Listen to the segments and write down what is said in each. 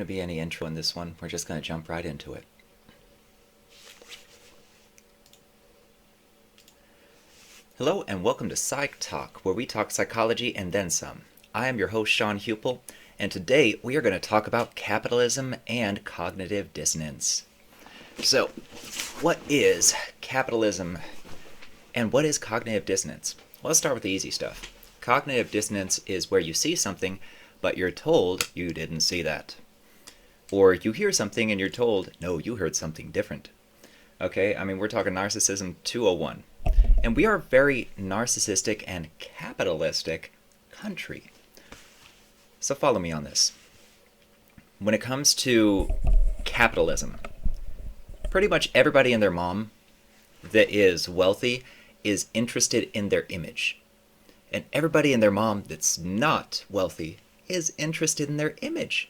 to be any intro in this one. We're just going to jump right into it. Hello and welcome to Psych Talk, where we talk psychology and then some. I am your host, Sean Hupel, and today we are going to talk about capitalism and cognitive dissonance. So, what is capitalism and what is cognitive dissonance? Well, let's start with the easy stuff. Cognitive dissonance is where you see something, but you're told you didn't see that. Or you hear something and you're told, no, you heard something different. Okay, I mean, we're talking narcissism 201. And we are a very narcissistic and capitalistic country. So follow me on this. When it comes to capitalism, pretty much everybody and their mom that is wealthy is interested in their image. And everybody and their mom that's not wealthy is interested in their image.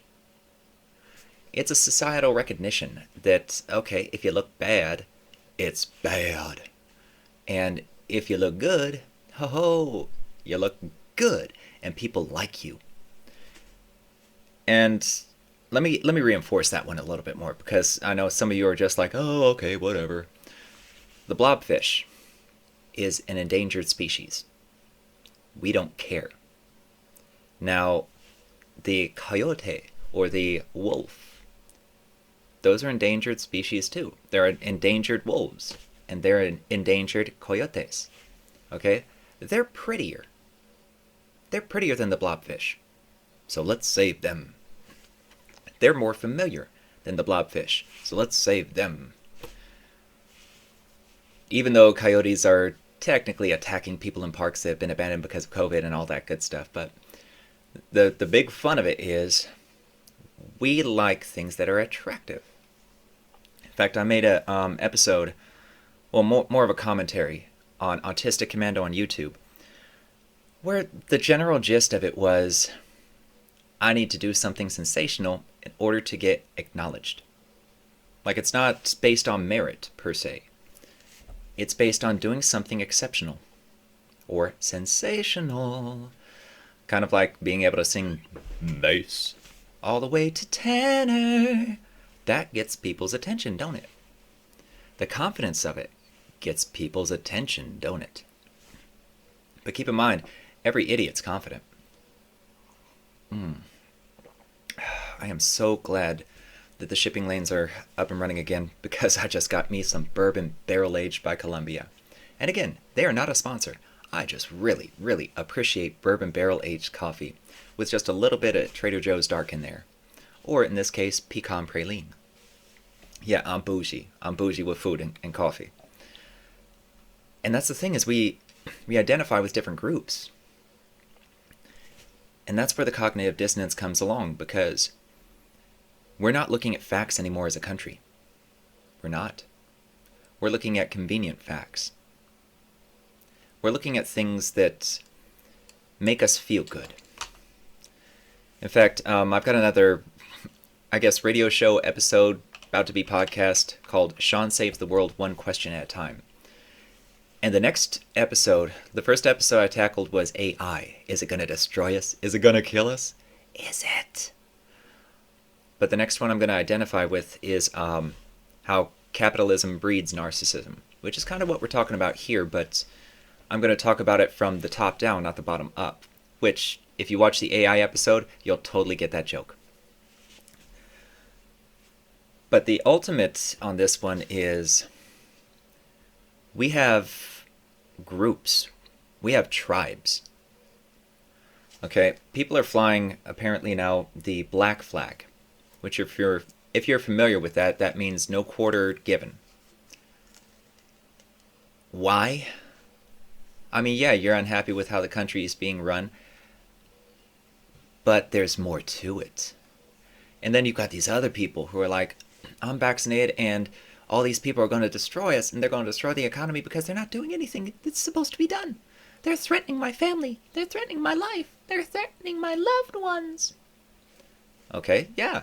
It's a societal recognition that, okay, if you look bad, it's bad. And if you look good, ho-ho, you look good, and people like you. And let me reinforce that one a little bit more, because I know some of you are just like, oh, okay, whatever. The blobfish is an endangered species. We don't care. Now, the coyote or the wolf, those are endangered species too. They're endangered wolves. And they're endangered coyotes. Okay? They're prettier. They're prettier than the blobfish. So let's save them. They're more familiar than the blobfish. So let's save them. Even though coyotes are technically attacking people in parks that have been abandoned because of COVID and all that good stuff. But the big fun of it is we like things that are attractive. In fact, I made a episode... well, more of a commentary on Autistic Commando on YouTube, where the general gist of it was, I need to do something sensational in order to get acknowledged. Like, it's not based on merit, per se. It's based on doing something exceptional. Or sensational. Kind of like being able to sing bass all the way to tenor. That gets people's attention, don't it? The confidence of it gets people's attention, don't it? But keep in mind, every idiot's confident. I am so glad that the shipping lanes are up and running again, because I just got me some bourbon barrel-aged by Columbia. And again, they are not a sponsor. I just really, really appreciate bourbon barrel-aged coffee with just a little bit of Trader Joe's Dark in there. Or in this case, pecan praline. Yeah, I'm bougie. I'm bougie with food and coffee. And that's the thing, is we identify with different groups. And that's where the cognitive dissonance comes along, because we're not looking at facts anymore as a country. We're not. We're looking at convenient facts. We're looking at things that make us feel good. In fact, I've got another, I guess, radio show episode about to be podcast called Sean Saves the World One Question at a Time. And the next episode, the first episode I tackled was AI. Is it going to destroy us? Is it going to kill us? Is it? But the next one I'm going to identify with is how capitalism breeds narcissism, which is kind of what we're talking about here, but I'm going to talk about it from the top down, not the bottom up, which, if you watch the AI episode, you'll totally get that joke. But the ultimate on this one is we have groups. We have tribes. Okay, people are flying, apparently now, the black flag, which if you're familiar with that, that means no quarter given. Why? I mean, yeah, you're unhappy with how the country is being run, but there's more to it. And then you've got these other people who are like, I'm vaccinated and all these people are going to destroy us and they're going to destroy the economy because they're not doing anything that's supposed to be done. They're threatening my family. They're threatening my life. They're threatening my loved ones. Okay, yeah.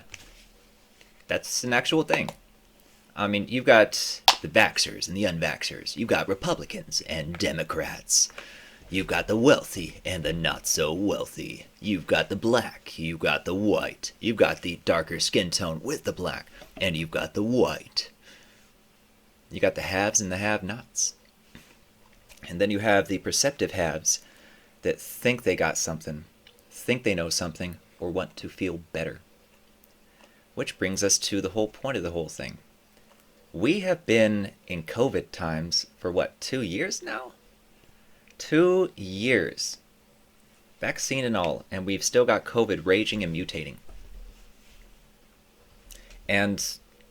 That's an actual thing. I mean, you've got the vaxxers and the unvaxxers. You've got Republicans and Democrats. You've got the wealthy and the not so wealthy. You've got the black, you've got the white. You've got the darker skin tone with the black, and you've got the white. You got the haves and the have-nots. And then you have the perceptive haves that think they got something, think they know something, or want to feel better. Which brings us to the whole point of the whole thing. We have been in COVID times for what, 2 years now? 2 years. Vaccine and all, and we've still got COVID raging and mutating. And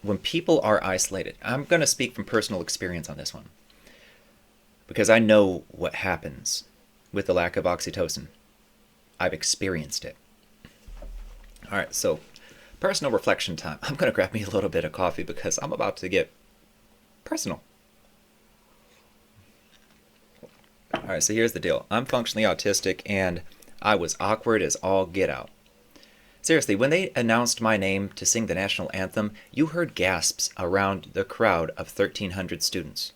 when people are isolated, I'm going to speak from personal experience on this one, because I know what happens with the lack of oxytocin. I've experienced it. All right, so personal reflection time. I'm going to grab me a little bit of coffee because I'm about to get personal. All right, so here's the deal. I'm functionally autistic, and I was awkward as all get out. Seriously, when they announced my name to sing the national anthem, you heard gasps around the crowd of 1,300 students.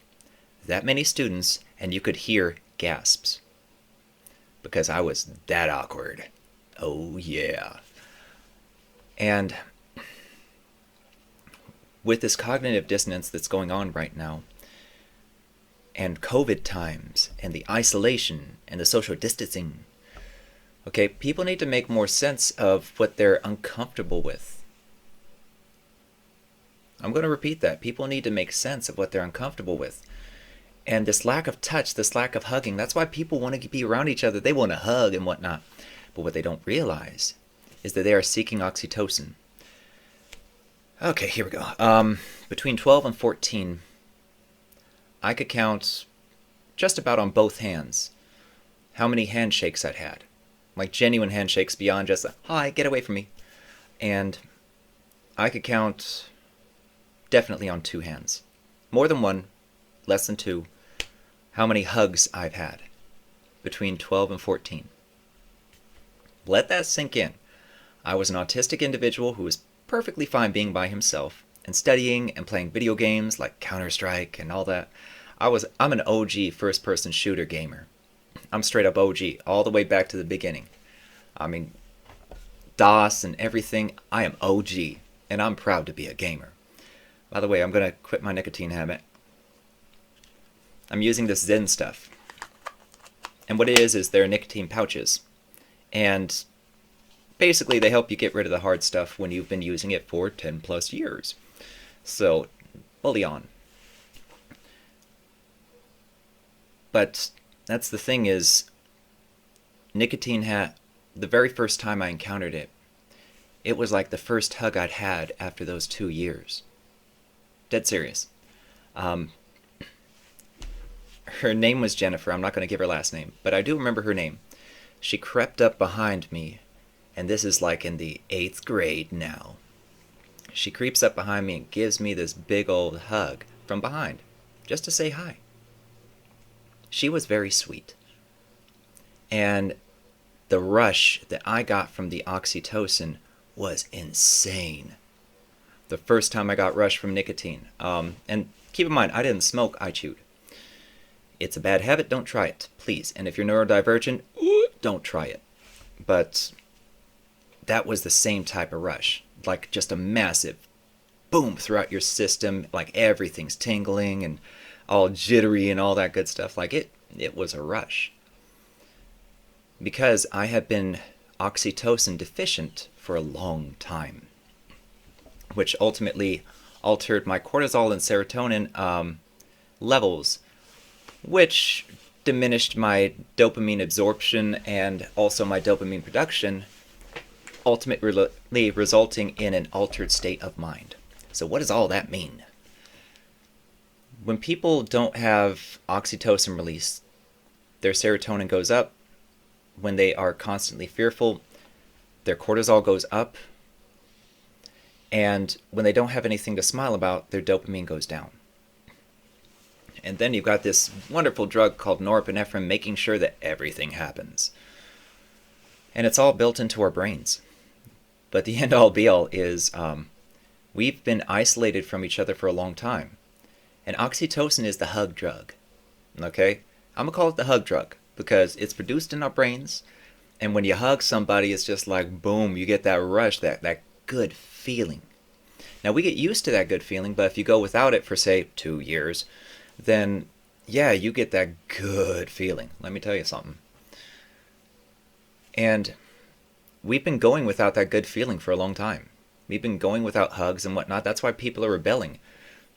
That many students, and you could hear gasps. Because I was that awkward. Oh, yeah. And with this cognitive dissonance that's going on right now, and COVID times, and the isolation, and the social distancing, okay, people need to make more sense of what they're uncomfortable with. I'm going to repeat that. People need to make sense of what they're uncomfortable with. And this lack of touch, this lack of hugging, that's why people want to be around each other. They want to hug and whatnot. But what they don't realize is that they are seeking oxytocin. Okay, here we go. Between 12 and 14, I could count just about on both hands how many handshakes I'd had. Like genuine handshakes beyond just a, hi, get away from me. And I could count definitely on 2 hands. More than 1, less than 2, how many hugs I've had between 12 and 14. Let that sink in. I was an autistic individual who was perfectly fine being by himself and studying and playing video games like Counter-Strike and all that. I'm an OG first-person shooter gamer. I'm straight up OG, all the way back to the beginning. I mean, DOS and everything, I am OG, and I'm proud to be a gamer. By the way, I'm going to quit my nicotine habit. I'm using this Zen stuff. And what it is they're nicotine pouches. And basically they help you get rid of the hard stuff when you've been using it for 10 plus years. So, fully on. But that's the thing is, nicotine the very first time I encountered it, it was like the first hug I'd had after those 2 years. Dead serious. Her name was Jennifer. I'm not going to give her last name, but I do remember her name. She crept up behind me, and this is like in the 8th grade now. She creeps up behind me and gives me this big old hug from behind, just to say hi. She was very sweet. And the rush that I got from the oxytocin was insane. The first time I got rushed from nicotine. And keep in mind, I didn't smoke, I chewed. It's a bad habit, don't try it, please. And if you're neurodivergent, don't try it. But that was the same type of rush. Like just a massive boom throughout your system, like everything's tingling and all jittery and all that good stuff. Like it was a rush. Because I had been oxytocin deficient for a long time, which ultimately altered my cortisol and serotonin levels, which diminished my dopamine absorption and also my dopamine production, ultimately resulting in an altered state of mind. So what does all that mean? When people don't have oxytocin release, their serotonin goes up. When they are constantly fearful, their cortisol goes up. And when they don't have anything to smile about, their dopamine goes down. And then you've got this wonderful drug called norepinephrine making sure that everything happens. And it's all built into our brains. But the end-all be-all is we've been isolated from each other for a long time. And oxytocin is the hug drug. Okay? I'm going to call it the hug drug because it's produced in our brains. And when you hug somebody, it's just like, boom, you get that rush, that good feeling. Now, we get used to that good feeling, but if you go without it for, say, 2 years, then, yeah, you get that good feeling. Let me tell you something. And we've been going without that good feeling for a long time. We've been going without hugs and whatnot. That's why people are rebelling.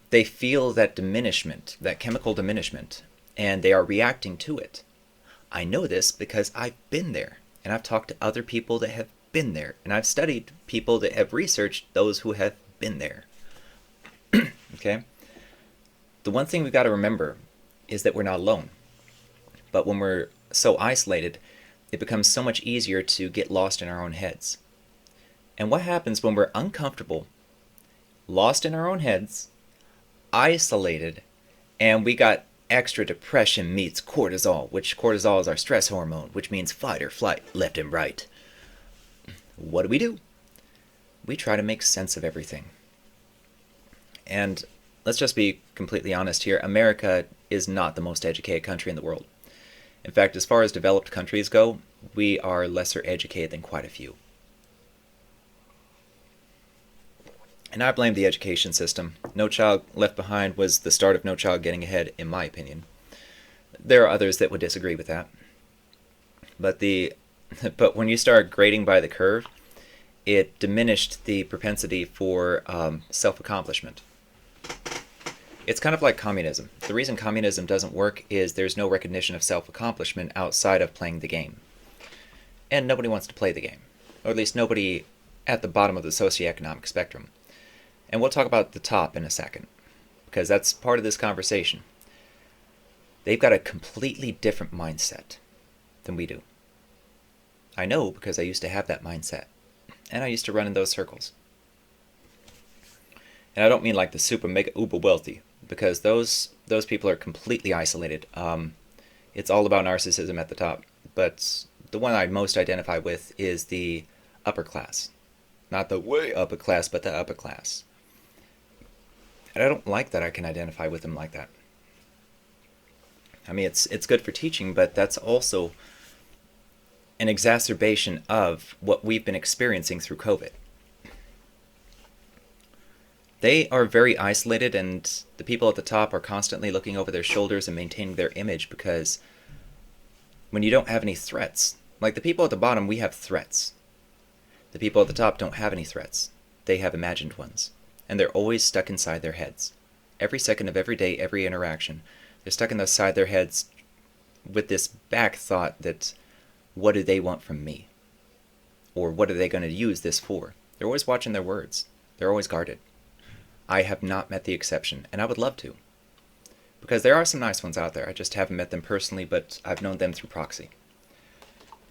They feel that diminishment, that chemical diminishment, and they are reacting to it. I know this because I've been there, and I've talked to other people that have been there, and I've studied people that have researched those who have been there. Okay? The one thing we've got to remember is that we're not alone. But when we're so isolated, it becomes so much easier to get lost in our own heads. And what happens when we're uncomfortable, lost in our own heads, isolated, and we got extra depression meets cortisol, which cortisol is our stress hormone, which means fight or flight, left and right. What do? We try to make sense of everything. And let's just be completely honest here. America is not the most educated country in the world. In fact, as far as developed countries go, we are lesser educated than quite a few. And I blame the education system. No Child Left Behind was the start of No Child Getting Ahead, in my opinion. There are others that would disagree with that. But when you start grading by the curve, it diminished the propensity for self-accomplishment. It's kind of like communism. The reason communism doesn't work is there's no recognition of self-accomplishment outside of playing the game. And nobody wants to play the game. Or at least nobody at the bottom of the socioeconomic spectrum. And we'll talk about the top in a second, because that's part of this conversation. They've got a completely different mindset than we do. I know because I used to have that mindset. And I used to run in those circles. And I don't mean like the super mega uber wealthy, because those people are completely isolated. It's all about narcissism at the top. But the one I most identify with is the upper class. Not the way upper class, but the upper class. And I don't like that I can identify with them like that. I mean, it's good for teaching, but that's also an exacerbation of what we've been experiencing through COVID. They are very isolated, and the people at the top are constantly looking over their shoulders and maintaining their image, because when you don't have any threats, like the people at the bottom, we have threats. The people at the top don't have any threats. They have imagined ones. And they're always stuck inside their heads. Every second of every day, every interaction, they're stuck inside their heads with this back thought that, what do they want from me? Or what are they going to use this for? They're always watching their words. They're always guarded. I have not met the exception, and I would love to. Because there are some nice ones out there. I just haven't met them personally, but I've known them through proxy.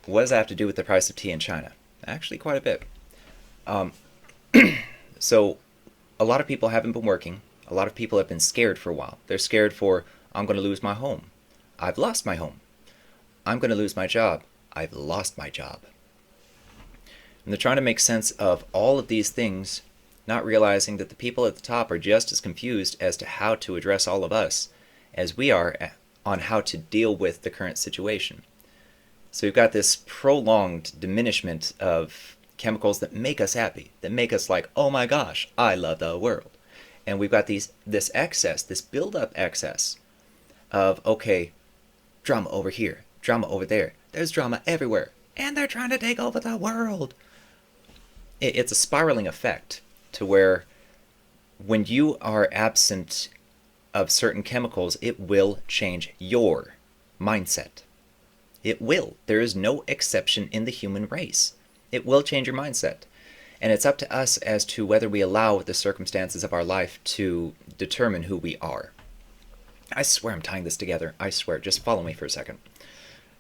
What does that have to do with the price of tea in China? Actually, quite a bit. So, a lot of people haven't been working. A lot of people have been scared for a while. They're scared for, I'm going to lose my home. I've lost my home. I'm going to lose my job. I've lost my job. And they're trying to make sense of all of these things, not realizing that the people at the top are just as confused as to how to address all of us as we are on how to deal with the current situation. So we've got this prolonged diminishment of chemicals that make us happy, that make us like, oh my gosh, I love the world. And we've got this excess, this build-up excess of, okay, drama over here, drama over there. There's drama everywhere, and they're trying to take over the world. It's a spiraling effect to where when you are absent of certain chemicals, it will change your mindset. It will. There is no exception in the human race. It will change your mindset. And it's up to us as to whether we allow the circumstances of our life to determine who we are. I swear I'm tying this together. I swear. Just follow me for a second.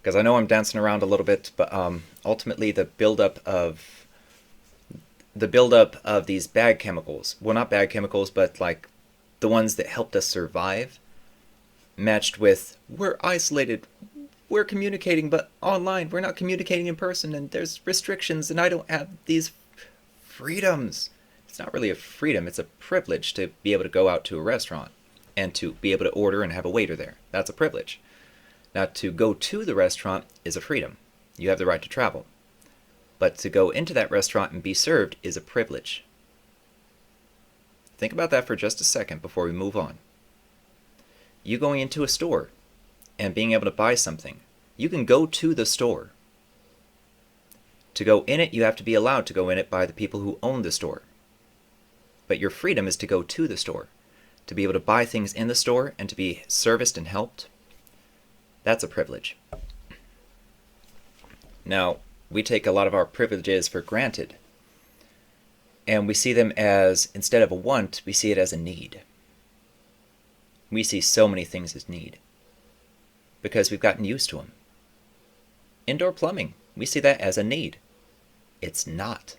Because I know I'm dancing around a little bit, but ultimately the buildup of these bad chemicals, well, not bad chemicals, but like the ones that helped us survive, matched with, we're isolated, we're communicating, but online, we're not communicating in person, and there's restrictions, and I don't have these freedoms. It's not really a freedom, it's a privilege to be able to go out to a restaurant and to be able to order and have a waiter there. That's a privilege. Now, to go to the restaurant is a freedom. You have the right to travel. But to go into that restaurant and be served is a privilege. Think about that for just a second before we move on. You going into a store and being able to buy something, you can go to the store. To go in it, you have to be allowed to go in it by the people who own the store. But your freedom is to go to the store, to be able to buy things in the store and to be serviced and helped. That's a privilege. Now, we take a lot of our privileges for granted, and we see them as, instead of a want, we see it as a need. We see so many things as need, because we've gotten used to them. Indoor plumbing, we see that as a need. It's not.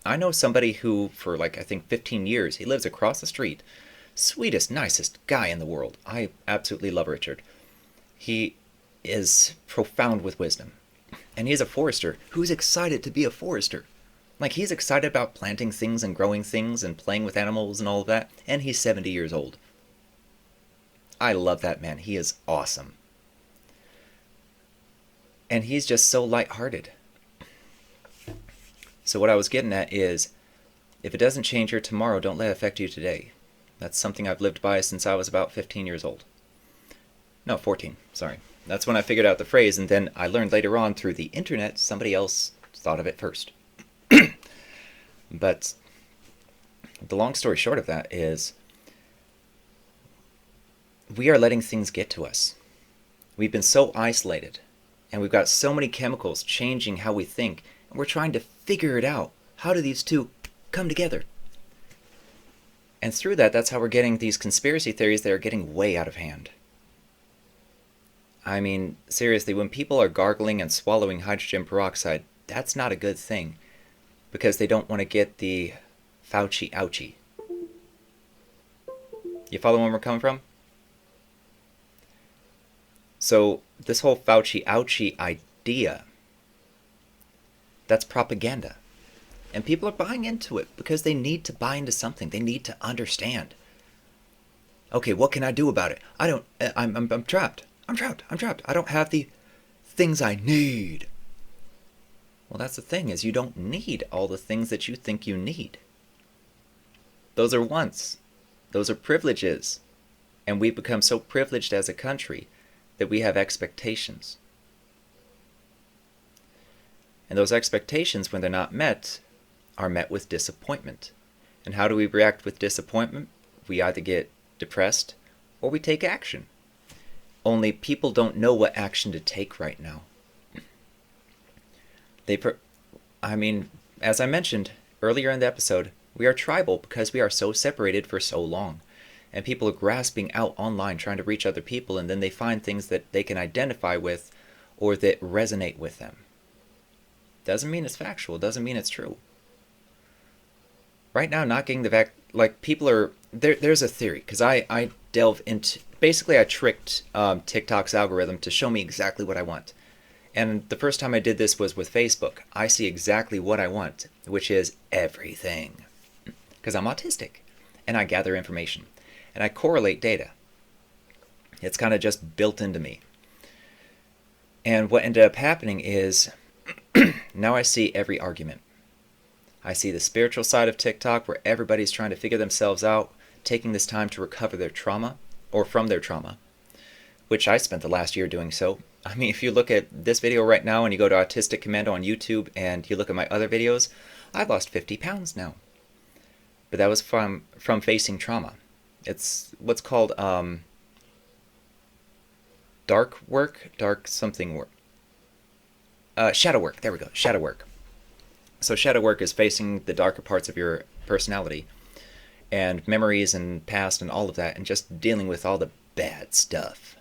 I know somebody who, for I think 15 years, he lives across the street. Sweetest, nicest guy in the world. I absolutely love Richard. He is profound with wisdom. And he's a forester who's excited to be a forester. He's excited about planting things and growing things and playing with animals and all of that. And he's 70 years old. I love that man. He is awesome. And he's just so lighthearted. So what I was getting at is, if it doesn't change your tomorrow, don't let it affect you today. That's something I've lived by since I was about 15 years old. No, 14, sorry. That's when I figured out the phrase, and then I learned later on through the internet, somebody else thought of it first. But the long story short of that is, we are letting things get to us. We've been so isolated, and we've got so many chemicals changing how we think, and we're trying to figure it out. How do these two come together? And through that, that's how we're getting these conspiracy theories that are getting way out of hand. I mean, seriously, when people are gargling and swallowing hydrogen peroxide, that's not a good thing, because they don't want to get the Fauci ouchie. You follow where we're coming from? So, this whole Fauci ouchie idea, that's propaganda. And people are buying into it because they need to buy into something. They need to understand. Okay, what can I do about it? I'm trapped. I'm trapped. I don't have the things I need. Well, that's the thing, is you don't need all the things that you think you need. Those are wants. Those are privileges. And we've become so privileged as a country that we have expectations. And those expectations, when they're not met, are met with disappointment. And how do we react with disappointment? We either get depressed or we take action. Only people don't know what action to take right now. As I mentioned earlier in the episode, we are tribal because we are so separated for so long. And people are grasping out online trying to reach other people, and then they find things that they can identify with or that resonate with them. Doesn't mean it's factual, doesn't mean it's true. Right now, not getting the people are, there's a theory, because I delve into, basically I tricked TikTok's algorithm to show me exactly what I want. And the first time I did this was with Facebook. I see exactly what I want, which is everything. Because I'm autistic, and I gather information, and I correlate data. It's kind of just built into me. And what ended up happening is, now I see every argument. I see the spiritual side of TikTok where everybody's trying to figure themselves out, taking this time to recover their trauma, or from their trauma, which I spent the last year doing so. I mean, if you look at this video right now and you go to Autistic Commando on YouTube and you look at my other videos, I've lost 50 pounds now. But that was from facing trauma. It's what's called dark something work. Shadow work. There we go. Shadow work. So shadow work is facing the darker parts of your personality and memories and past and all of that, and just dealing with all the bad stuff.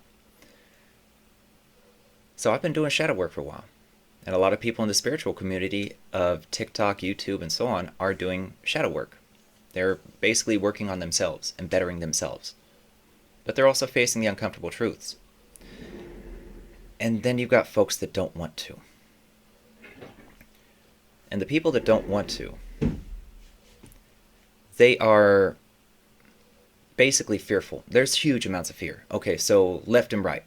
So I've been doing shadow work for a while. And a lot of people in the spiritual community of TikTok, YouTube, and so on are doing shadow work. They're basically working on themselves and bettering themselves. But they're also facing the uncomfortable truths. And then you've got folks that don't want to. And the people that don't want to, they are basically fearful. There's huge amounts of fear. Okay, so left and right.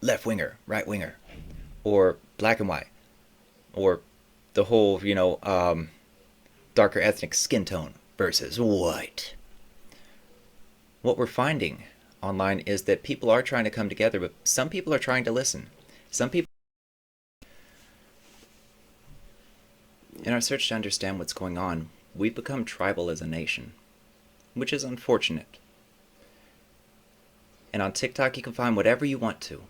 Left winger, right winger, or black and white, or the whole, darker ethnic skin tone versus white. What we're finding online is that people are trying to come together, but some people are trying to listen. Some people, in our search to understand what's going on, we've become tribal as a nation, which is unfortunate. And on TikTok, you can find whatever you want to.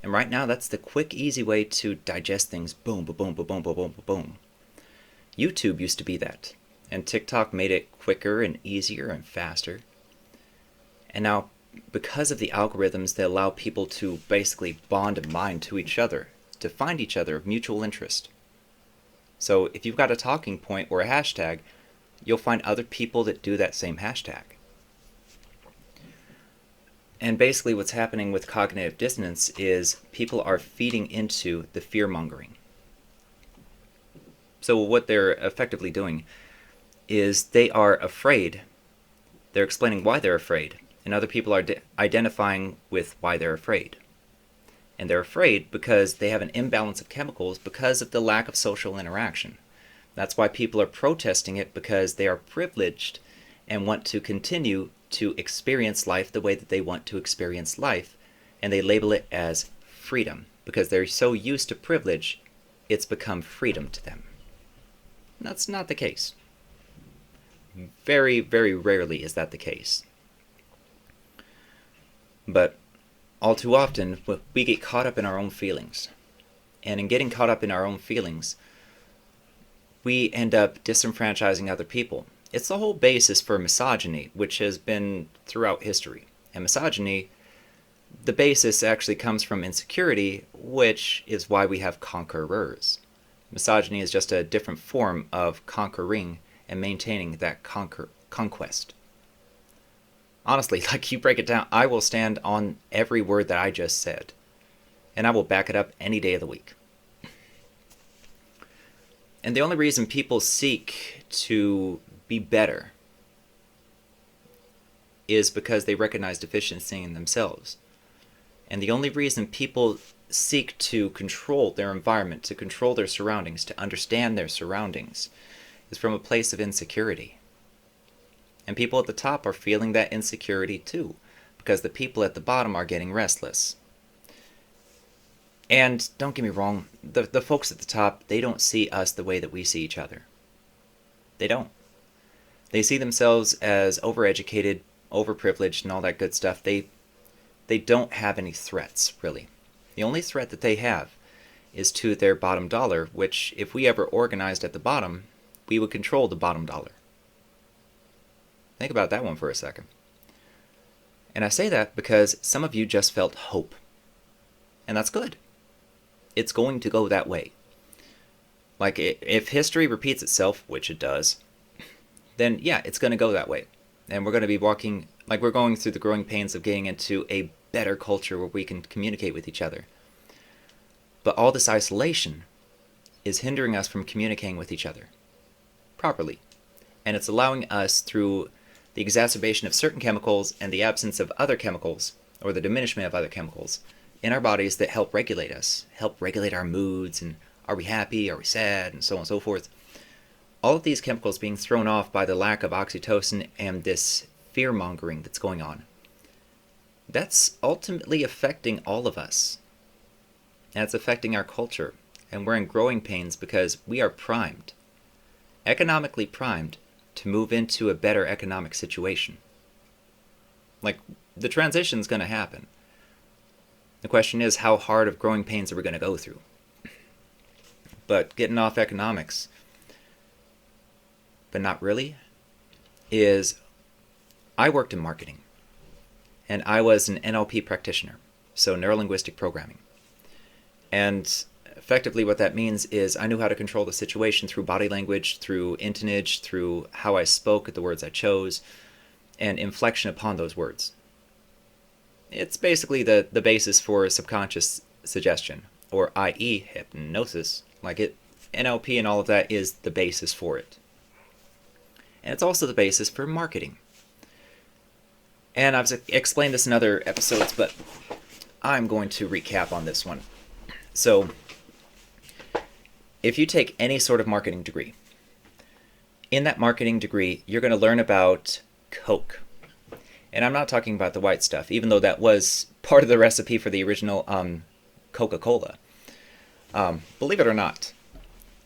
And right now, that's the quick, easy way to digest things. Boom, boom, boom, boom, boom, boom, boom, boom. YouTube used to be that. And TikTok made it quicker and easier and faster. And now, because of the algorithms that allow people to basically bond a mind to each other, to find each other of mutual interest. So if you've got a talking point or a hashtag, you'll find other people that do that same hashtag. And basically what's happening with cognitive dissonance is people are feeding into the fear-mongering. So what they're effectively doing is they are afraid. They're explaining why they're afraid. And other people are identifying with why they're afraid. And they're afraid because they have an imbalance of chemicals because of the lack of social interaction. That's why people are protesting it, because they are privileged and want to continue to experience life the way that they want to experience life. And they label it as freedom because they're so used to privilege, it's become freedom to them. That's not the case. Very, very rarely is that the case. But all too often, we get caught up in our own feelings. And in getting caught up in our own feelings, we end up disenfranchising other people. It's the whole basis for misogyny, which has been throughout history. And misogyny, the basis actually comes from insecurity, which is why we have conquerors. Misogyny is just a different form of conquering and maintaining that conquest. Honestly, like, you break it down, I will stand on every word that I just said. And I will back it up any day of the week. And the only reason people seek to be better is because they recognize deficiency in themselves. And the only reason people seek to control their environment, to control their surroundings, to understand their surroundings, is from a place of insecurity. And people at the top are feeling that insecurity too, because the people at the bottom are getting restless. And don't get me wrong, the folks at the top, they don't see us the way that we see each other. They don't. They see themselves as overeducated, overprivileged, and all that good stuff. They don't have any threats, really. The only threat that they have is to their bottom dollar, which, if we ever organized at the bottom, we would control the bottom dollar. Think about that one for a second. And I say that because some of you just felt hope. And that's good. It's going to go that way. Like, if history repeats itself, which it does, then yeah, it's going to go that way. And we're going to be walking, like, we're going through the growing pains of getting into a better culture where we can communicate with each other. But all this isolation is hindering us from communicating with each other properly. And it's allowing us, through the exacerbation of certain chemicals and the absence of other chemicals, or the diminishment of other chemicals, in our bodies that help regulate us, help regulate our moods, and are we happy, are we sad, and so on and so forth. All of these chemicals being thrown off by the lack of oxytocin and this fear-mongering that's going on. That's ultimately affecting all of us. And it's affecting our culture. And we're in growing pains because we are primed, economically primed, to move into a better economic situation. Like, the transition's going to happen. The question is, how hard of growing pains are we going to go through? But getting off economics, but not really, is I worked in marketing. And I was an NLP practitioner, so neuro-linguistic programming. And effectively what that means is I knew how to control the situation through body language, through intonage, through how I spoke, the words I chose, and inflection upon those words. It's basically the basis for subconscious suggestion, or i.e. hypnosis. NLP and all of that is the basis for it. And it's also the basis for marketing. And I've explained this in other episodes, but I'm going to recap on this one. So, if you take any sort of marketing degree, in that marketing degree, you're going to learn about Coke. And I'm not talking about the white stuff, even though that was part of the recipe for the original Coca-Cola. Believe it or not,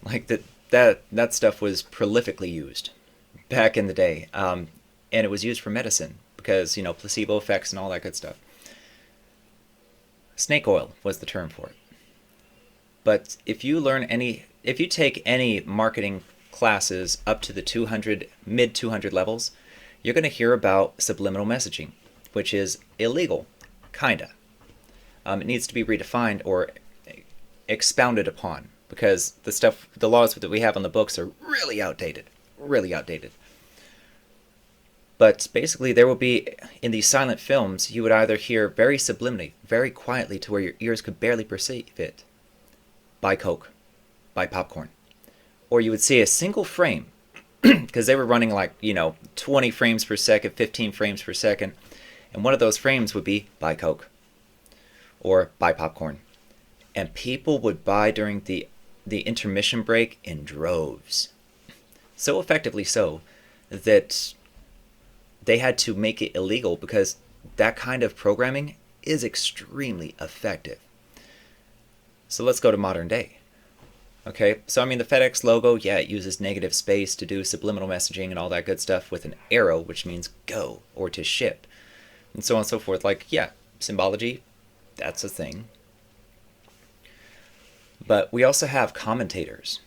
like that stuff was prolifically used back in the day, and it was used for medicine because placebo effects and all that good stuff. Snake oil was the term for it. But if you take any marketing classes up to the mid 200 levels, you're going to hear about subliminal messaging, which is illegal, kinda. It needs to be redefined or expounded upon because the laws that we have on the books are really outdated, really outdated. But basically, there will be, in these silent films, you would either hear very subliminally, very quietly to where your ears could barely perceive it, buy Coke, buy popcorn. Or you would see a single frame, because they were running 20 frames per second, 15 frames per second, and one of those frames would be buy Coke, or buy popcorn. And people would buy during the intermission break in droves. So effectively so that they had to make it illegal because that kind of programming is extremely effective. So let's go to modern day. Okay, so the FedEx logo, yeah, it uses negative space to do subliminal messaging and all that good stuff with an arrow, which means go or to ship, and so on and so forth. Symbology, that's a thing. But we also have commentators.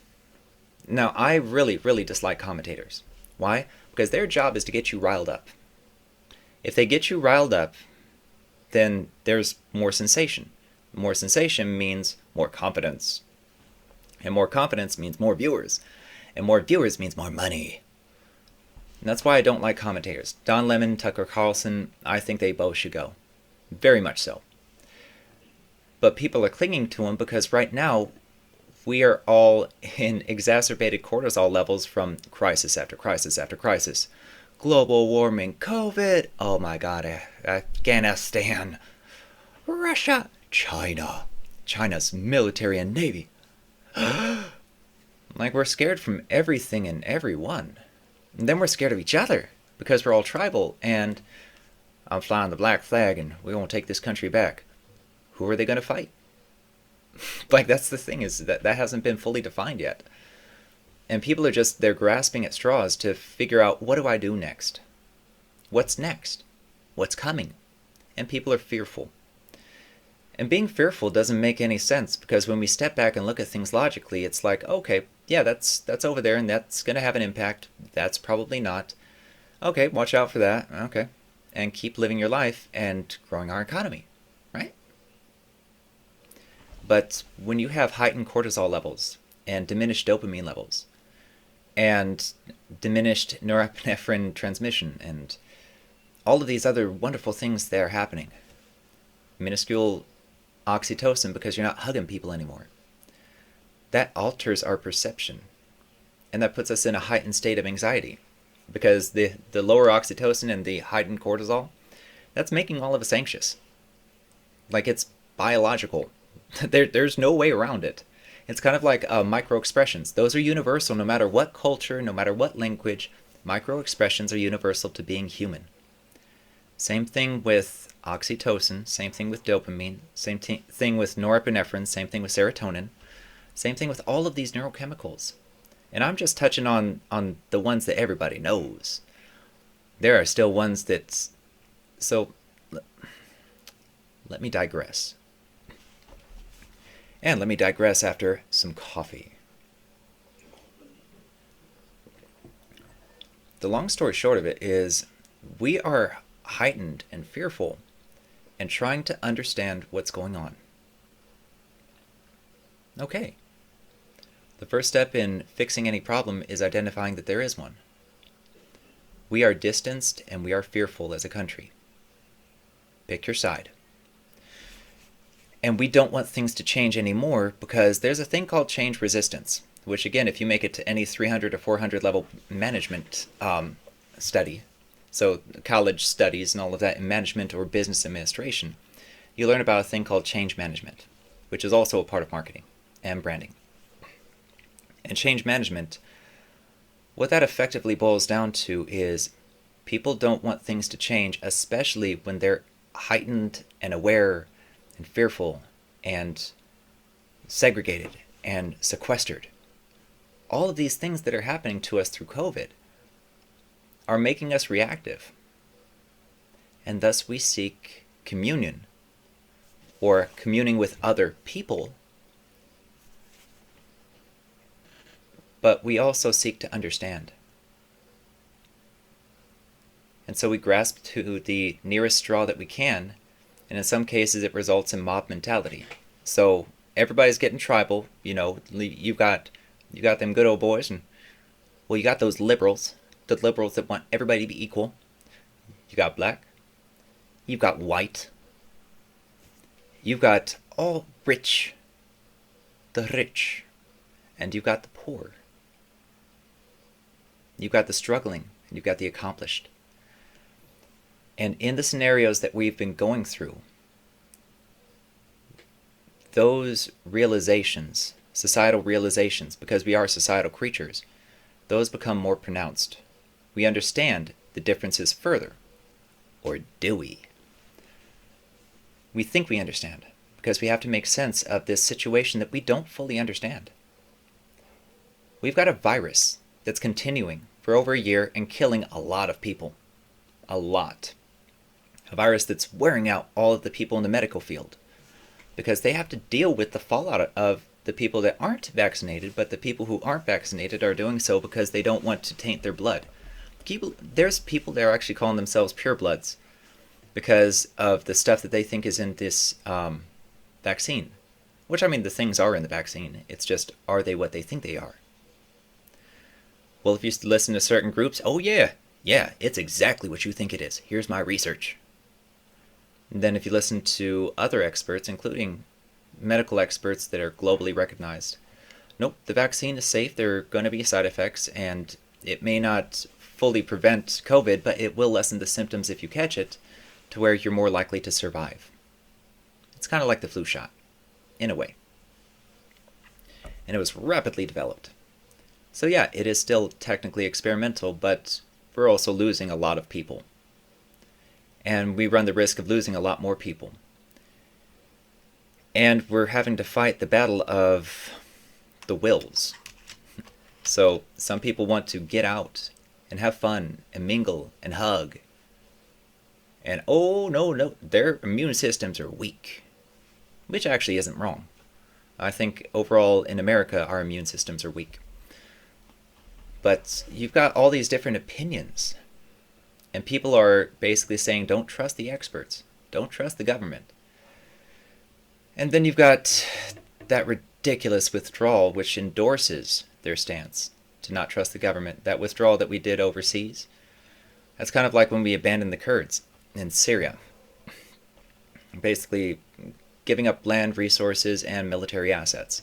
Now, I really, really dislike commentators. Why? Because their job is to get you riled up. If they get you riled up, then there's more sensation. More sensation means more confidence. And more confidence means more viewers. And more viewers means more money. And that's why I don't like commentators. Don Lemon, Tucker Carlson, I think they both should go. Very much so. But people are clinging to them because right now we are all in exacerbated cortisol levels from crisis after crisis after crisis. Global warming, COVID, oh my god, Afghanistan, Russia, China's military and navy. We're scared from everything and everyone. And then we're scared of each other because we're all tribal and I'm flying the black flag and we won't take this country back. Who are they going to fight? That's the thing, is that hasn't been fully defined yet. And people are they're grasping at straws to figure out, what do I do next? What's next? What's coming? And people are fearful. And being fearful doesn't make any sense because when we step back and look at things logically, it's like, okay, yeah, that's over there and that's going to have an impact. That's probably not. Okay, watch out for that. Okay. And keep living your life and growing our economy, right? But when you have heightened cortisol levels and diminished dopamine levels and diminished norepinephrine transmission and all of these other wonderful things that are happening, minuscule oxytocin because you're not hugging people anymore, that alters our perception. And that puts us in a heightened state of anxiety because the lower oxytocin and the heightened cortisol, that's making all of us anxious. It's biological. There's no way around it. It's kind of like micro expressions. Those are universal no matter what culture, no matter what language. Micro expressions are universal to being human. Same thing with oxytocin, same thing with dopamine, same thing with norepinephrine, same thing with serotonin, same thing with all of these neurochemicals. And I'm just touching on the ones that everybody knows. There are still ones that... So, let me digress. And let me digress after some coffee. The long story short of it is we are heightened and fearful and trying to understand what's going on. Okay. The first step in fixing any problem is identifying that there is one. We are distanced and we are fearful as a country. Pick your side. And we don't want things to change anymore because there's a thing called change resistance, which again, if you make it to any 300 or 400 level management study, so college studies and all of that in management or business administration, you learn about a thing called change management, which is also a part of marketing and branding. And change management, what that effectively boils down to is people don't want things to change, especially when they're heightened and aware and fearful and segregated and sequestered. All of these things that are happening to us through COVID are making us reactive. And thus we seek communion, or communing with other people, but we also seek to understand. And so we grasp to the nearest straw that we can, and in some cases it results in mob mentality. So everybody's getting tribal, you got them good old boys, and well, you got those liberals, the liberals that want everybody to be equal. You got black, you've got white, you've got all rich, the rich, and you've got the poor. You've got the struggling, and you've got the accomplished. And in the scenarios that we've been going through, those realizations, societal realizations, because we are societal creatures, those become more pronounced. We understand the differences further. Or do we? We think we understand, because we have to make sense of this situation that we don't fully understand. We've got a virus that's continuing for over a year and killing a lot of people. A lot. A virus that's wearing out all of the people in the medical field, because they have to deal with the fallout of the people that aren't vaccinated, but the people who aren't vaccinated are doing so because they don't want to taint their blood. There's people that are actually calling themselves purebloods because of the stuff that they think is in this vaccine. Which, I mean, the things are in the vaccine. It's just, are they what they think they are? Well, if you listen to certain groups, oh yeah, it's exactly what you think it is. Here's my research. And then if you listen to other experts, including medical experts that are globally recognized, nope, the vaccine is safe, there are going to be side effects, and it may not fully prevent COVID, but it will lessen the symptoms if you catch it, to where you're more likely to survive. It's kind of like the flu shot, in a way. And it was rapidly developed. So yeah, it is still technically experimental, but we're also losing a lot of people. And we run the risk of losing a lot more people. And we're having to fight the battle of the wills. So some people want to get out and have fun and mingle and hug. And oh no, their immune systems are weak. Which actually isn't wrong. I think overall in America our immune systems are weak. But you've got all these different opinions. And people are basically saying, don't trust the experts. Don't trust the government. And then you've got that ridiculous withdrawal which endorses their stance to not trust the government. That withdrawal that we did overseas. That's kind of like when we abandoned the Kurds in Syria. Basically giving up land, resources, and military assets.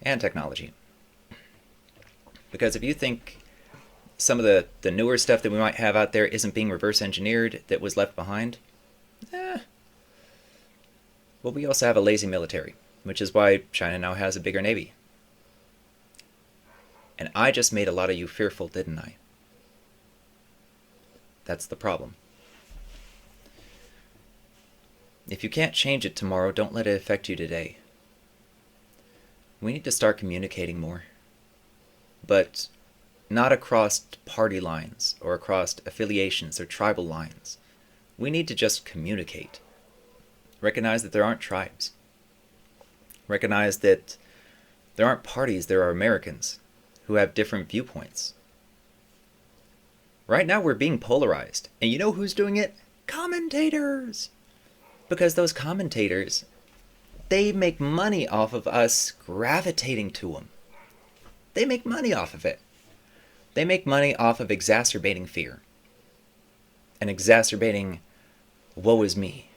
And technology. Because if you think some of the newer stuff that we might have out there isn't being reverse engineered, that was left behind, well, we also have a lazy military, which is why China now has a bigger navy. And I just made a lot of you fearful, didn't I? That's the problem. If you can't change it tomorrow, don't let it affect you today. We need to start communicating more. But not across party lines or across affiliations or tribal lines. We need to just communicate. Recognize that there aren't tribes. Recognize that there aren't parties, there are Americans who have different viewpoints. Right now we're being polarized. And you know who's doing it? Commentators! Because those commentators, they make money off of us gravitating to them. They make money off of it. They make money off of exacerbating fear. And exacerbating, woe is me.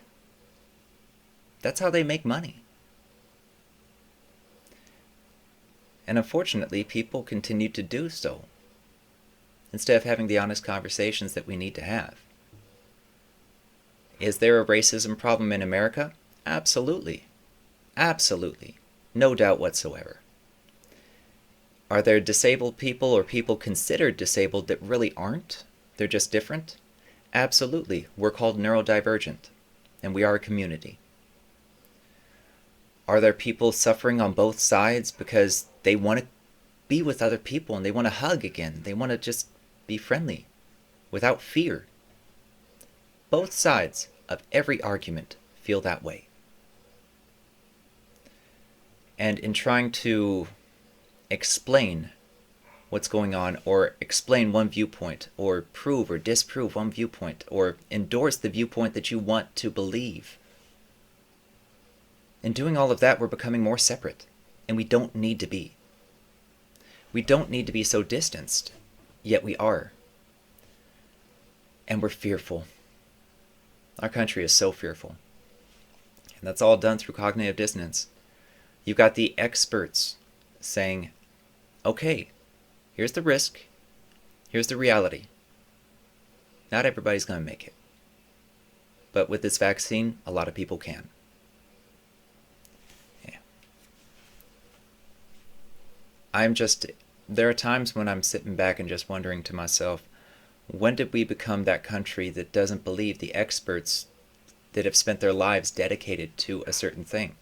That's how they make money. And unfortunately, people continue to do so. instead of having the honest conversations that we need to have. Is there a racism problem in America? Absolutely. Absolutely. No doubt whatsoever. Are there disabled people or people considered disabled that really aren't? They're just different? Absolutely. We're called neurodivergent, and we are a community. Are there people suffering on both sides because they want to be with other people and they want to hug again? They want to just be friendly without fear. Both sides of every argument feel that way. And in trying to explain what's going on, or explain one viewpoint, or prove or disprove one viewpoint, or endorse the viewpoint that you want to believe, in doing all of that, we're becoming more separate, and we don't need to be. We don't need to be so distanced, yet we are. And we're fearful. Our country is so fearful. And that's all done through cognitive dissonance. You've got the experts saying, okay, here's the risk, here's the reality. Not everybody's going to make it. But with this vaccine, a lot of people can. There are times when I'm sitting back and just wondering to myself, when did we become that country that doesn't believe the experts that have spent their lives dedicated to a certain thing?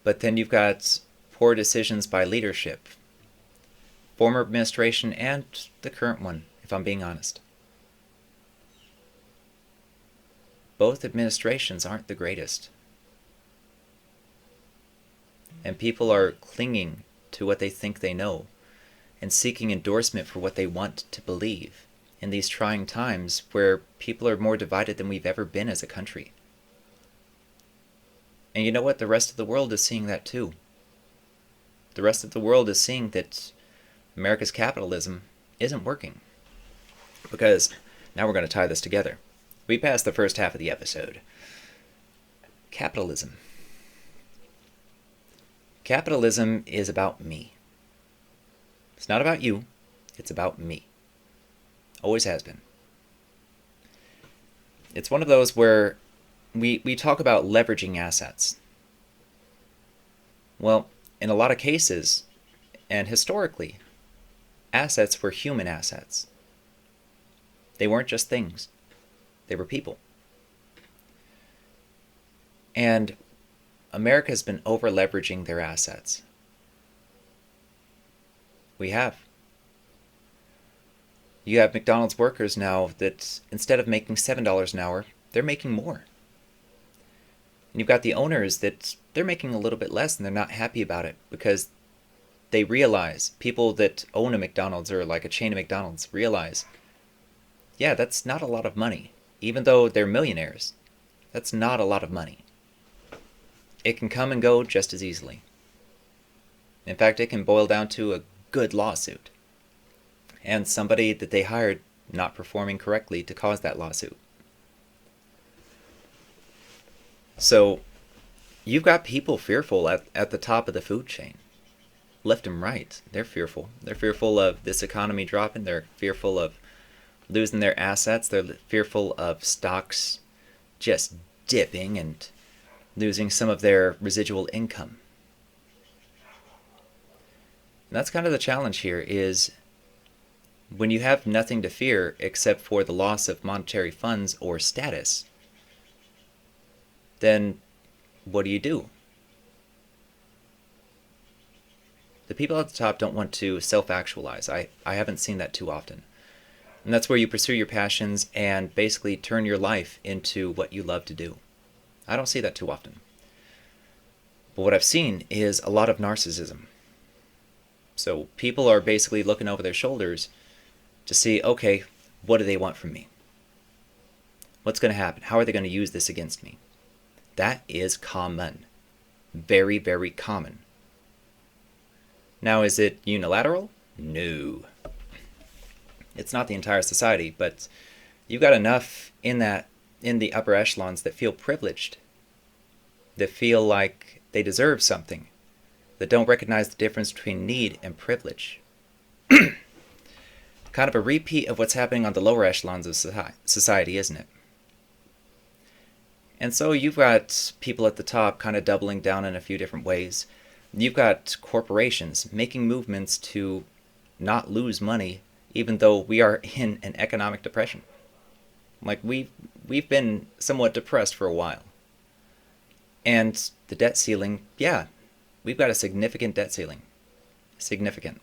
But then you've got poor decisions by leadership, former administration and the current one, if I'm being honest. Both administrations aren't the greatest. And people are clinging to what they think they know and seeking endorsement for what they want to believe in these trying times where people are more divided than we've ever been as a country. And you know what? The rest of the world is seeing that too. The rest of the world is seeing that America's capitalism isn't working. Because now we're going to tie this together. We passed the first half of the episode. Capitalism. Capitalism is about me. It's not about you. It's about me. Always has been. It's one of those where we talk about leveraging assets. Well, in a lot of cases, and historically, assets were human assets. They weren't just things. They were people. And America's been over-leveraging their assets. We have. You have McDonald's workers now that instead of making $7 an hour, they're making more. And you've got the owners that they're making a little bit less and they're not happy about it because they realize, people that own a McDonald's or like a chain of McDonald's realize, yeah, that's not a lot of money. Even though they're millionaires, that's not a lot of money. It can come and go just as easily. In fact, it can boil down to a good lawsuit. And somebody that they hired not performing correctly to cause that lawsuit. So, you've got people fearful at the top of the food chain. Left and right, they're fearful. They're fearful of this economy dropping. They're fearful of losing their assets. They're fearful of stocks just dipping and losing some of their residual income. And that's kind of the challenge here is when you have nothing to fear except for the loss of monetary funds or status, then what do? The people at the top don't want to self-actualize. I haven't seen that too often. And that's where you pursue your passions and basically turn your life into what you love to do. I don't see that too often. But what I've seen is a lot of narcissism. So people are basically looking over their shoulders to see, okay, what do they want from me? What's going to happen? How are they going to use this against me? That is common. Very, very common. Now, is it unilateral? No. It's not the entire society, but you've got enough in the upper echelons that feel privileged, that feel like they deserve something, that don't recognize the difference between need and privilege. Kind of a repeat of what's happening on the lower echelons of society, isn't it? And so you've got people at the top kind of doubling down in a few different ways. You've got corporations making movements to not lose money, even though we are in an economic depression. Like we've been somewhat depressed for a while. And the debt ceiling, yeah, we've got a significant debt ceiling. Significant.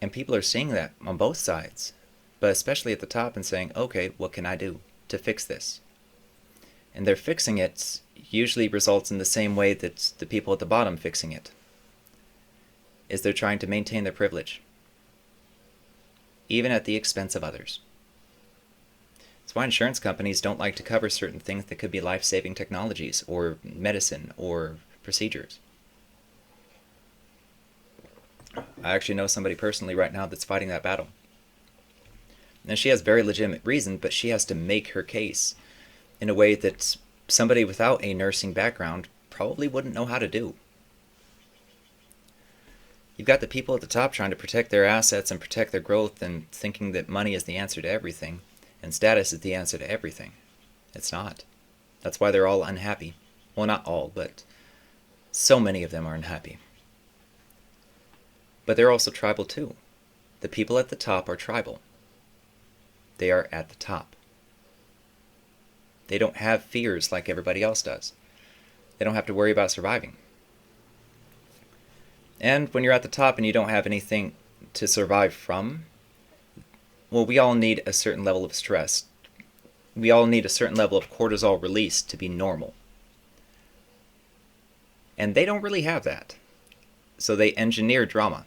And people are seeing that on both sides, but especially at the top, and saying, okay, what can I do to fix this? And their fixing it usually results in the same way that the people at the bottom fixing it, is they're trying to maintain their privilege, even at the expense of others. That's why insurance companies don't like to cover certain things that could be life-saving technologies or medicine or procedures. I actually know somebody personally right now that's fighting that battle. And she has very legitimate reason, but she has to make her case in a way that somebody without a nursing background probably wouldn't know how to do. You've got the people at the top trying to protect their assets and protect their growth and thinking that money is the answer to everything and status is the answer to everything. It's not. That's why they're all unhappy. Well, not all, but so many of them are unhappy. But they're also tribal too. The people at the top are tribal. They are at the top. They don't have fears like everybody else does. They don't have to worry about surviving. And when you're at the top and you don't have anything to survive from, well, we all need a certain level of stress. We all need a certain level of cortisol release to be normal. And they don't really have that. So they engineer drama.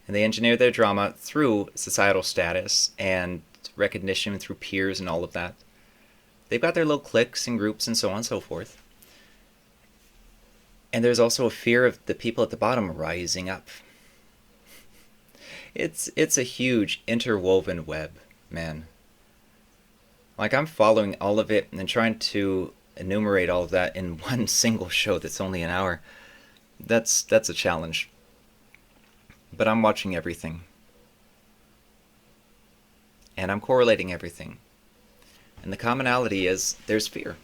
And they engineer their drama through societal status and recognition through peers and all of that. They've got their little cliques and groups and so on and so forth. And there's also a fear of the people at the bottom rising up. It's a huge interwoven web, man. Like, I'm following all of it and trying to enumerate all of that in one single show that's only an hour. That's a challenge. But I'm watching everything. And I'm correlating everything. And the commonality is there's fear.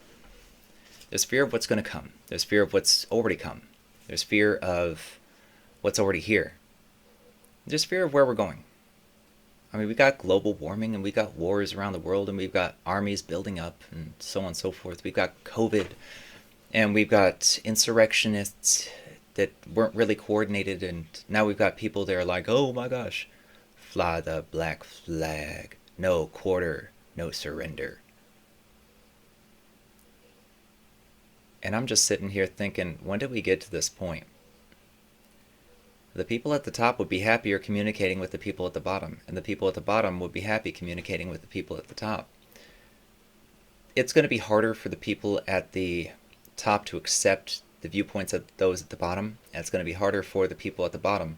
There's fear of what's going to come. There's fear of what's already come. There's fear of what's already here. There's fear of where we're going. I mean, we've got global warming and we've got wars around the world and we've got armies building up and so on and so forth. We've got COVID and we've got insurrectionists that weren't really coordinated, and now we've got people that are like, oh my gosh, fly the black flag, no quarter, no surrender. And I'm just sitting here thinking, when did we get to this point? The people at the top would be happier communicating with the people at the bottom, and the people at the bottom would be happy communicating with the people at the top. It's going to be harder for the people at the top to accept the viewpoints of those at the bottom, and it's going to be harder for the people at the bottom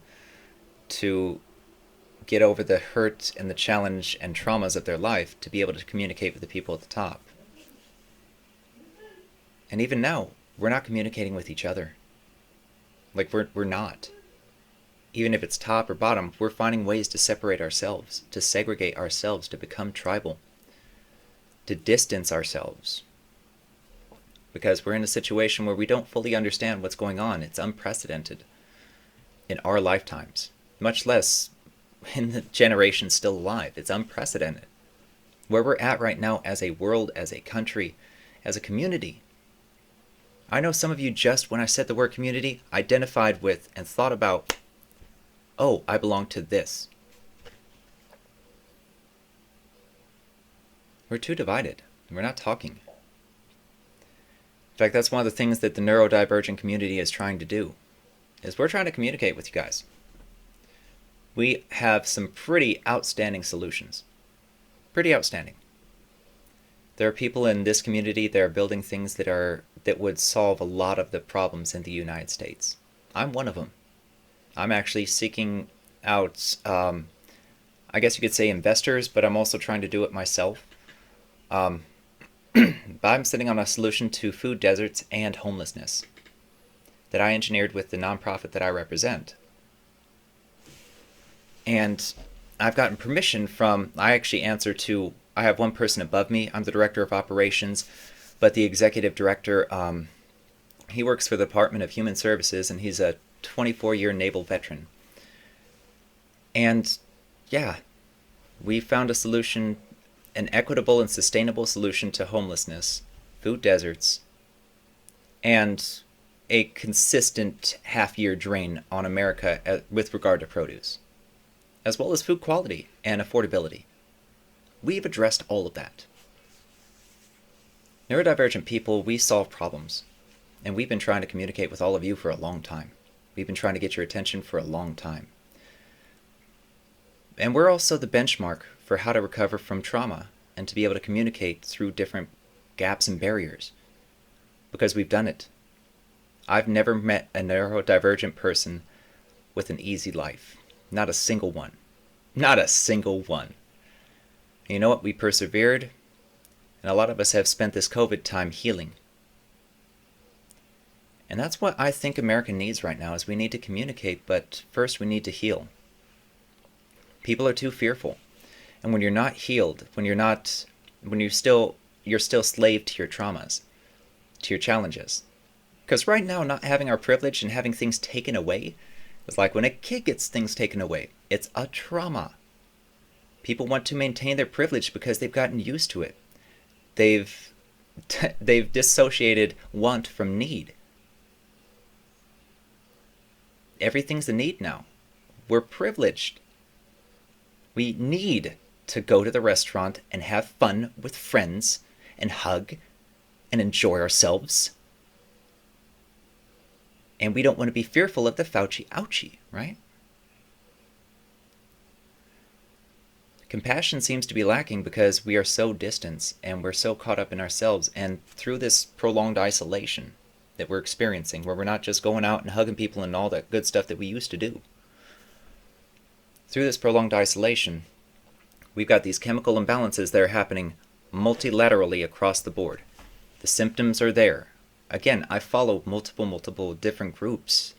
to get over the hurt and the challenge and traumas of their life to be able to communicate with the people at the top. And even now, we're not communicating with each other. Like, we're not. Even if it's top or bottom, we're finding ways to separate ourselves, to segregate ourselves, to become tribal, to distance ourselves. Because we're in a situation where we don't fully understand what's going on. It's unprecedented in our lifetimes, much less in the generations still alive. It's unprecedented. Where we're at right now as a world, as a country, as a community. I know some of you, just when I said the word community, identified with and thought about, oh, I belong to this. We're too divided. We're not talking. In fact, that's one of the things that the neurodivergent community is trying to do, is we're trying to communicate with you guys. We have some pretty outstanding solutions. Pretty outstanding. There are people in this community that are building things that would solve a lot of the problems in the United States. I'm one of them. I'm actually seeking out, I guess you could say investors, but I'm also trying to do it myself. But I'm sitting on a solution to food deserts and homelessness that I engineered with the nonprofit that I represent. And I've gotten permission from, I actually answer to, I have one person above me. I'm the director of operations, but the executive director, he works for the Department of Human Services, and he's a 24-year naval veteran. And yeah, we found a solution, an equitable and sustainable solution to homelessness, food deserts, and a consistent half-year drain on America with regard to produce, as well as food quality and affordability. We've addressed all of that. Neurodivergent people, we solve problems, and we've been trying to communicate with all of you for a long time. We've been trying to get your attention for a long time. And we're also the benchmark for how to recover from trauma and to be able to communicate through different gaps and barriers, because we've done it. I've never met a neurodivergent person with an easy life. Not a single one. Not a single one. And you know what? We persevered, and a lot of us have spent this COVID time healing. And that's what I think America needs right now, is we need to communicate, but first we need to heal. People are too fearful. And when you're not healed, you're still slave to your traumas, to your challenges. Because right now, not having our privilege and having things taken away, it's like when a kid gets things taken away. It's a trauma. People want to maintain their privilege because they've gotten used to it. They've dissociated want from need. Everything's a need now. We're privileged. We need to go to the restaurant and have fun with friends and hug and enjoy ourselves. And we don't want to be fearful of the Fauci ouchie, right? Compassion seems to be lacking because we are so distant and we're so caught up in ourselves, and through this prolonged isolation that we're experiencing, where we're not just going out and hugging people and all that good stuff that we used to do. Through this prolonged isolation, we've got these chemical imbalances that are happening multilaterally across the board. The symptoms are there. Again, I follow multiple different groups,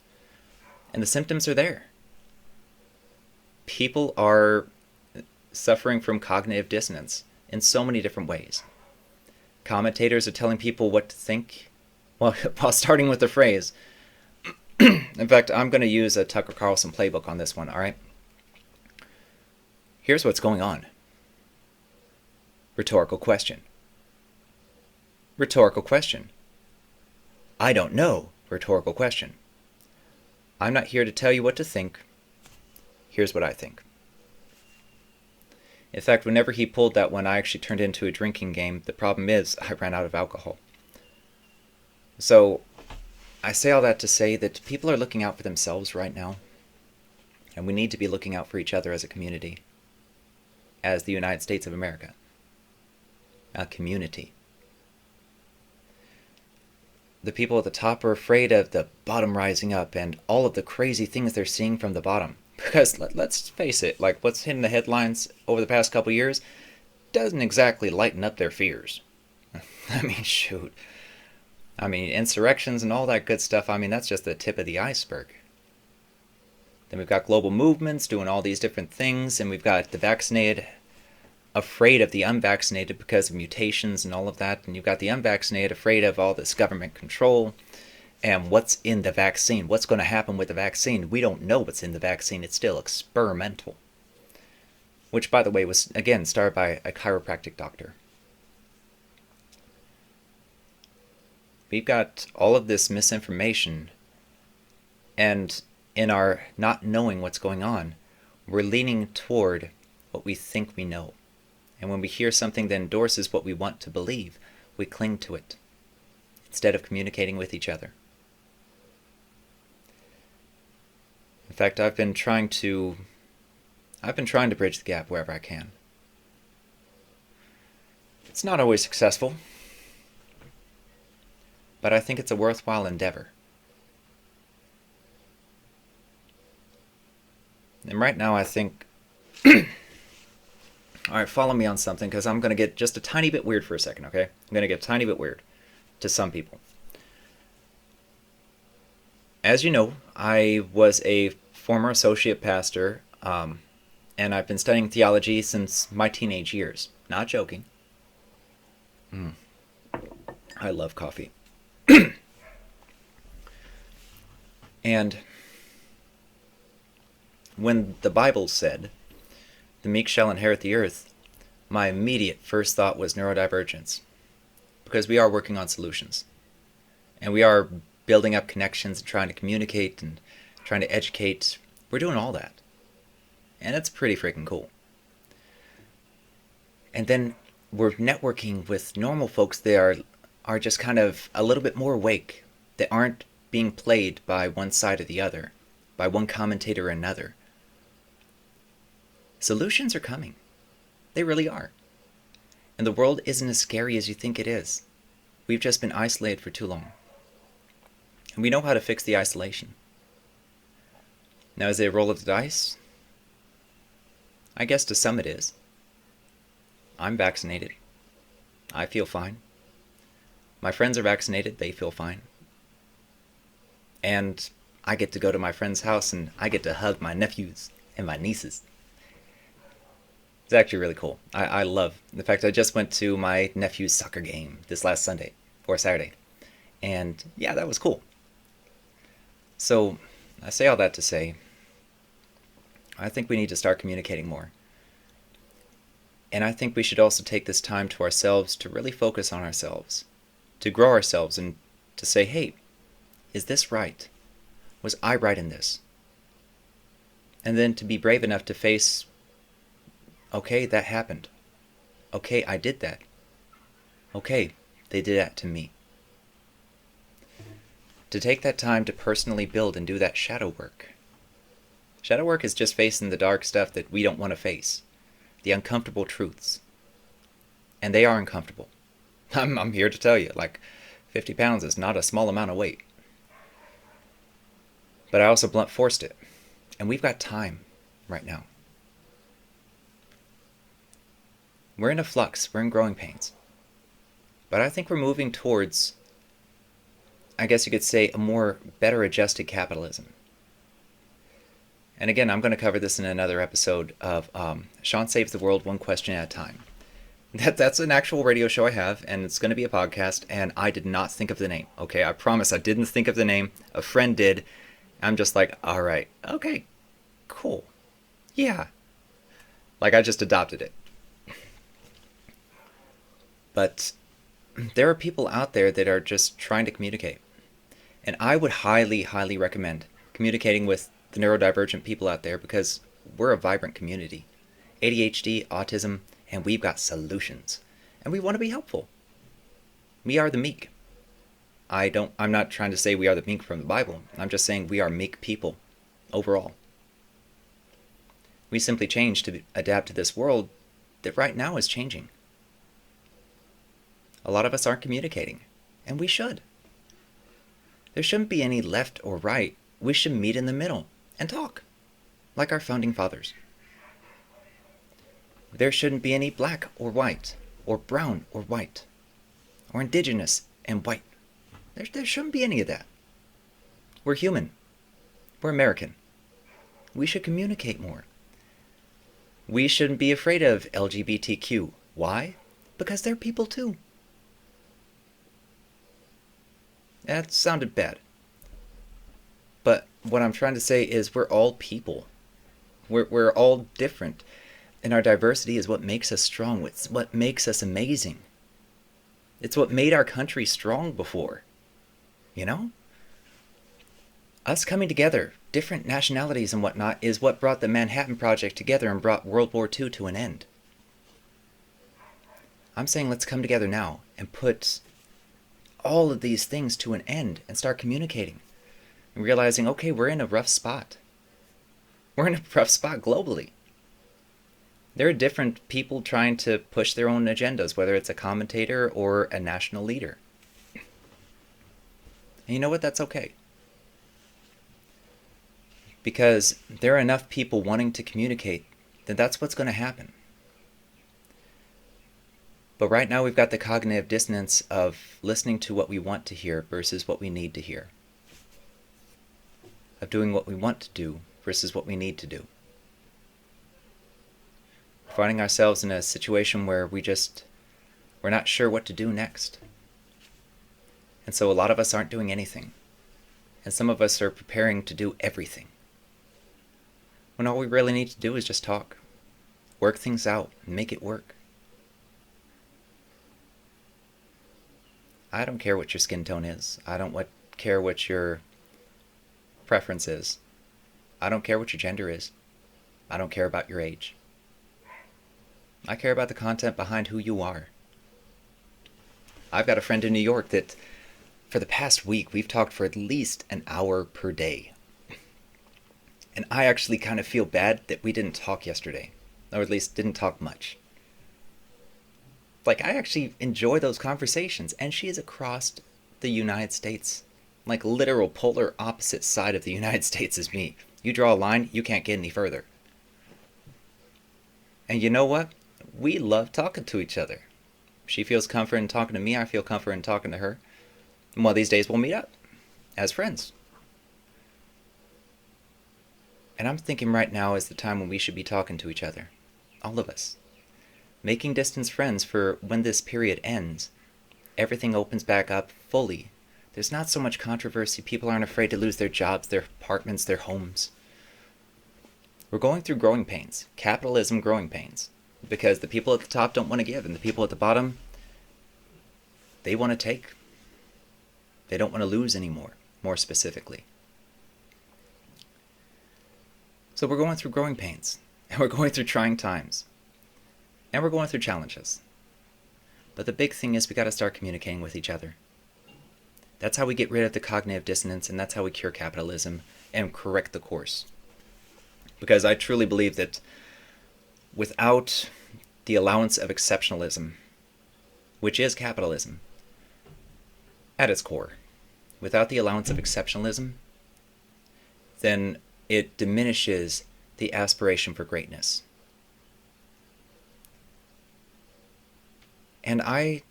and the symptoms are there. People are suffering from cognitive dissonance in so many different ways. Commentators are telling people what to think, while starting with the phrase. In fact, I'm going to use a Tucker Carlson playbook on this one, all right? Here's what's going on. Rhetorical question. Rhetorical question. I don't know. Rhetorical question. I'm not here to tell you what to think. Here's what I think. In fact, whenever he pulled that one, I actually turned it into a drinking game. The problem is, I ran out of alcohol. So, I say all that to say that people are looking out for themselves right now. And we need to be looking out for each other as a community. As the United States of America. A community. The people at the top are afraid of the bottom rising up and all of the crazy things they're seeing from the bottom. Because let's face it, like what's hitting the headlines over the past couple years doesn't exactly lighten up their fears. I mean, shoot. I mean, insurrections and all that good stuff, I mean, that's just the tip of the iceberg. Then we've got global movements doing all these different things, and we've got the vaccinated afraid of the unvaccinated because of mutations and all of that, and you've got the unvaccinated afraid of all this government control and what's in the vaccine. What's going to happen with the vaccine? We don't know what's in the vaccine. It's still experimental. Which, by the way, was, again, started by a chiropractic doctor. We've got all of this misinformation, and in our not knowing what's going on, we're leaning toward what we think we know. And when we hear something that endorses what we want to believe, we cling to it, instead of communicating with each other. In fact, I've been trying to bridge the gap wherever I can. It's not always successful, but I think it's a worthwhile endeavor. And right now I think, alright, follow me on something, because I'm going to get just a tiny bit weird for a second, okay? I'm going to get a tiny bit weird to some people. As you know, I was a former associate pastor and I've been studying theology since my teenage years. Not joking. I love coffee. And when the Bible said, "The meek shall inherit the earth," my immediate first thought was neurodivergence. Because we are working on solutions. And we are building up connections and trying to communicate and trying to educate. We're doing all that. And it's pretty freaking cool. And then we're networking with normal folks that are just kind of a little bit more awake. That aren't being played by one side or the other. By one commentator or another. Solutions are coming. They really are. And the world isn't as scary as you think it is. We've just been isolated for too long. And we know how to fix the isolation. Now, is it a roll of the dice? I guess to some it is. I'm vaccinated. I feel fine. My friends are vaccinated. They feel fine. And I get to go to my friend's house and I get to hug my nephews and my nieces. It's actually really cool. I love the fact I just went to my nephew's soccer game this last Sunday or Saturday. And yeah, that was cool. So I say all that to say, I think we need to start communicating more. And I think we should also take this time to ourselves to really focus on ourselves, to grow ourselves and to say, hey, is this right? Was I right in this? And then to be brave enough to face, okay, that happened. Okay, I did that. Okay, they did that to me. To take that time to personally build and do that shadow work. Shadow work is just facing the dark stuff that we don't want to face. The uncomfortable truths. And they are uncomfortable. I'm here to tell you, 50 pounds is not a small amount of weight. But I also blunt forced it. And we've got time right now. We're in a flux. We're in growing pains. But I think we're moving towards, I guess you could say, a more better adjusted capitalism. And again, I'm going to cover this in another episode of Sean Saves the World One Question at a Time. That's an actual radio show I have, and it's going to be a podcast, and I did not think of the name. Okay, I promise I didn't think of the name. A friend did. I'm just like, all right, okay, cool. Yeah. I just adopted it. But there are people out there that are just trying to communicate. And I would highly, highly recommend communicating with the neurodivergent people out there because we're a vibrant community. ADHD, autism, and we've got solutions. And we want to be helpful. We are the meek. I'm not trying to say we are the meek from the Bible. I'm just saying we are meek people overall. We simply change to adapt to this world that right now is changing. A lot of us aren't communicating, and we should. There shouldn't be any left or right. We should meet in the middle and talk, like our founding fathers. There shouldn't be any black or white, or brown or white, or indigenous and white. There shouldn't be any of that. We're human. We're American. We should communicate more. We shouldn't be afraid of LGBTQ. Why? Because they're people too. That sounded bad. But what I'm trying to say is we're all people. We're all different. And our diversity is what makes us strong. It's what makes us amazing. It's what made our country strong before. You know? Us coming together, different nationalities and whatnot, is what brought the Manhattan Project together and brought World War II to an end. I'm saying let's come together now and put all of these things to an end and start communicating. And realizing, okay, we're in a rough spot. We're in a rough spot globally. There are different people trying to push their own agendas, whether it's a commentator or a national leader. And you know what? That's okay. Because there are enough people wanting to communicate that that's what's going to happen. But right now we've got the cognitive dissonance of listening to what we want to hear versus what we need to hear. Of doing what we want to do versus what we need to do. finding ourselves in a situation where we're not sure what to do next. And so a lot of us aren't doing anything. And some of us are preparing to do everything. When all we really need to do is just talk. Work things out and make it work. I don't care what your skin tone is. I don't care what your preference is. I don't care what your gender is. I don't care about your age. I care about the content behind who you are. I've got a friend in New York that for the past week we've talked for at least an hour per day. And I actually kind of feel bad that we didn't talk yesterday. Or at least didn't talk much. Like, I actually enjoy those conversations, and she is across the United States. Like, literal polar opposite side of the United States as me. You draw a line, you can't get any further. And you know what? We love talking to each other. She feels comfort in talking to me, I feel comfort in talking to her. And one of these days we'll meet up as friends. And I'm thinking right now is the time when we should be talking to each other. All of us. Making distance friends for when this period ends. Everything opens back up fully. There's not so much controversy. People aren't afraid to lose their jobs, their apartments, their homes. We're going through growing pains. Capitalism growing pains. Because the people at the top don't want to give, and the people at the bottom, they want to take. They don't want to lose anymore, more specifically. So we're going through growing pains. And we're going through trying times. And we're going through challenges. But the big thing is we got to start communicating with each other. That's how we get rid of the cognitive dissonance, and that's how we cure capitalism and correct the course. Because I truly believe that without the allowance of exceptionalism, which is capitalism, at its core, without the allowance of exceptionalism, then it diminishes the aspiration for greatness. And I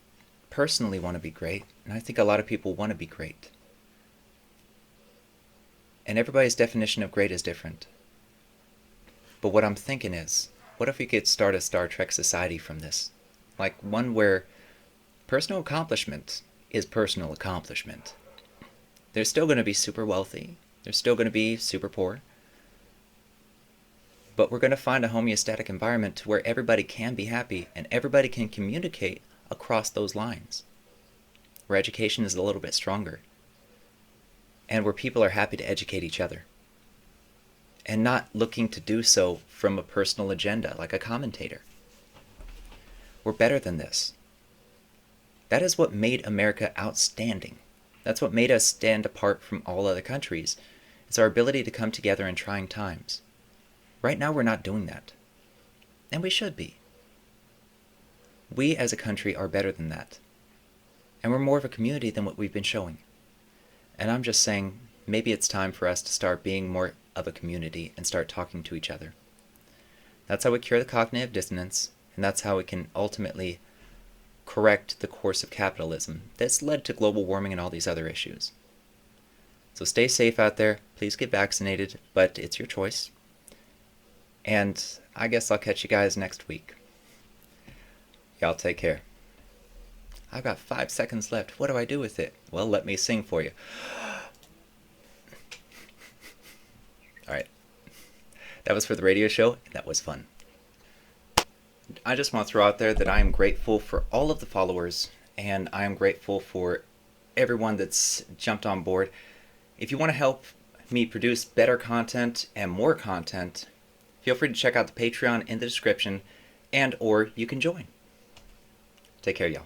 personally want to be great, and I think a lot of people want to be great. And everybody's definition of great is different. But what I'm thinking is, what if we could start a Star Trek society from this? Like one where personal accomplishment is personal accomplishment. They're still going to be super wealthy. They're still going to be super poor. But we're going to find a homeostatic environment to where everybody can be happy and everybody can communicate across those lines. Where education is a little bit stronger. And where people are happy to educate each other. And not looking to do so from a personal agenda, like a commentator. We're better than this. That is what made America outstanding. That's what made us stand apart from all other countries. It's our ability to come together in trying times. Right now we're not doing that. And we should be. We as a country are better than that. And we're more of a community than what we've been showing. And I'm just saying, maybe it's time for us to start being more of a community and start talking to each other. That's how we cure the cognitive dissonance, and that's how we can ultimately correct the course of capitalism that's led to global warming and all these other issues. So stay safe out there. Please get vaccinated, but it's your choice. And I guess I'll catch you guys next week. Y'all take care. I've got 5 seconds left. What do I do with it? Well, let me sing for you. Alright. That was for the radio show, and that was fun. I just want to throw out there that I am grateful for all of the followers, and I am grateful for everyone that's jumped on board. If you want to help me produce better content and more content, feel free to check out the Patreon in the description, and or you can join. Take care, y'all.